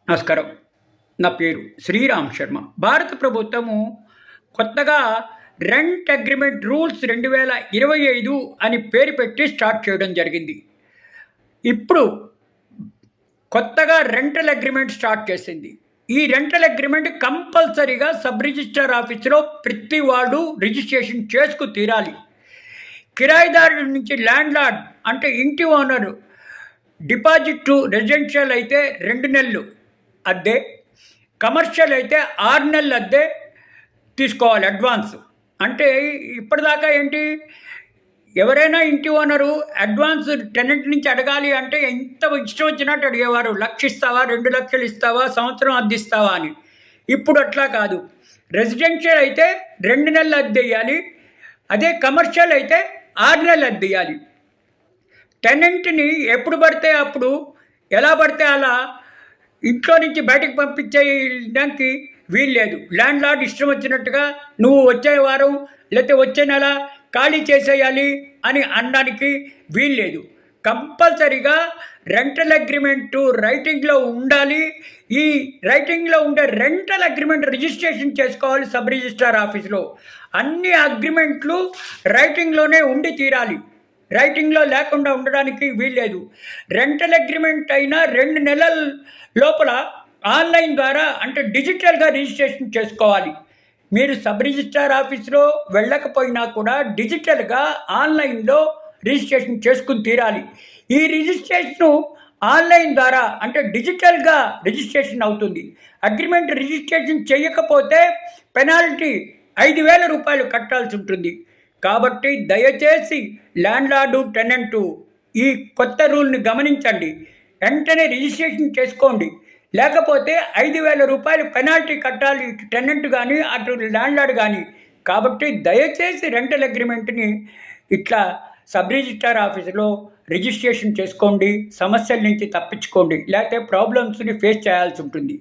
నమస్కారం. నా పేరు శ్రీరామ్ శర్మ. భారత ప్రభుత్వము కొత్తగా రెంట్ అగ్రిమెంట్ రూల్స్ 2025 అని పేరు పెట్టి స్టార్ట్ చేయడం జరిగింది. ఇప్పుడు కొత్తగా రెంటల్ అగ్రిమెంట్ స్టార్ట్ చేసింది. ఈ రెంటల్ అగ్రిమెంట్ కంపల్సరీగా సబ్ రిజిస్ట్రార్ ఆఫీసులో ప్రతి వాడు రిజిస్ట్రేషన్ చేసుకు తీరాలి. కిరాయిదారు నుంచి ల్యాండ్ లార్డ్ అంటే ఇంటి ఓనరు డిపాజిట్ రెసిడెన్షియల్ అయితే 2 నెలలు అద్దె, కమర్షియల్ అయితే 6 నెలలు అద్దె తీసుకోవాలి అడ్వాన్స్. అంటే ఇప్పటిదాకా ఏంటి, ఎవరైనా ఇంటి ఓనరు అడ్వాన్స్ టెనెంట్ నుంచి అడగాలి అంటే ఎంత ఇష్టం వచ్చినట్టు అడిగేవారు. 1,00,000 ఇస్తావా, 2 లక్షలు ఇస్తావా, సంవత్సరం అద్దె ఇస్తావా అని. ఇప్పుడు అట్లా కాదు. రెసిడెన్షియల్ అయితే 2 నెలలు అద్దె ఇవ్వాలి, అదే కమర్షియల్ అయితే 6 నెలలు అద్దె ఇవ్వాలి. టెనెంట్ని ఎప్పుడు పడితే అప్పుడు, ఎలా పడితే అలా ఇంట్లో నుంచి బయటకు పంపించేయడానికి వీల్లేదు. ల్యాండ్ లార్డ్ ఇష్టం వచ్చినట్టుగా నువ్వు వచ్చే వారం లేకపోతే వచ్చే నెల ఖాళీ చేసేయాలి అని అనడానికి వీల్లేదు. కంపల్సరీగా రెంటల్ అగ్రిమెంటు రైటింగ్లో ఉండాలి. ఈ రైటింగ్లో ఉండే రెంటల్ అగ్రిమెంట్ రిజిస్ట్రేషన్ చేసుకోవాలి సబ్ రిజిస్ట్రార్ ఆఫీస్లో. అన్ని అగ్రిమెంట్లు రైటింగ్లోనే ఉండి తీరాలి. రైటింగ్లో లేకుండా ఉండడానికి వీల్లేదు. రెంటల్ అగ్రిమెంట్ అయినా 2 నెలల లోపల ఆన్లైన్ ద్వారా అంటే డిజిటల్గా రిజిస్ట్రేషన్ చేసుకోవాలి. మీరు సబ్ రిజిస్ట్రార్ ఆఫీస్లో వెళ్ళకపోయినా కూడా డిజిటల్గా ఆన్లైన్లో రిజిస్ట్రేషన్ చేసుకుని తీరాలి. ఈ రిజిస్ట్రేషను ఆన్లైన్ ద్వారా అంటే డిజిటల్గా రిజిస్ట్రేషన్ అవుతుంది. అగ్రిమెంట్ రిజిస్ట్రేషన్ చేయకపోతే పెనాల్టీ 5,000 రూపాయలు కట్టాల్సి ఉంటుంది. కాబట్టి దయచేసి ల్యాండ్ లార్డు, టెనెంటు ఈ కొత్త రూల్ని గమనించండి. వెంటనే రిజిస్ట్రేషన్ చేసుకోండి. లేకపోతే 5,000 రూపాయలు పెనాల్టీ కట్టాలి, ఇటు టెనెంట్ కానీ అటు ల్యాండ్ లార్డ్ కానీ. కాబట్టి దయచేసి రెంటల్ అగ్రిమెంట్ని ఇట్లా సబ్ రిజిస్ట్రార్ ఆఫీసులో రిజిస్ట్రేషన్ చేసుకోండి. సమస్యల నుంచి తప్పించుకోండి, లేకపోతే ప్రాబ్లమ్స్ని ఫేస్ చేయాల్సి ఉంటుంది.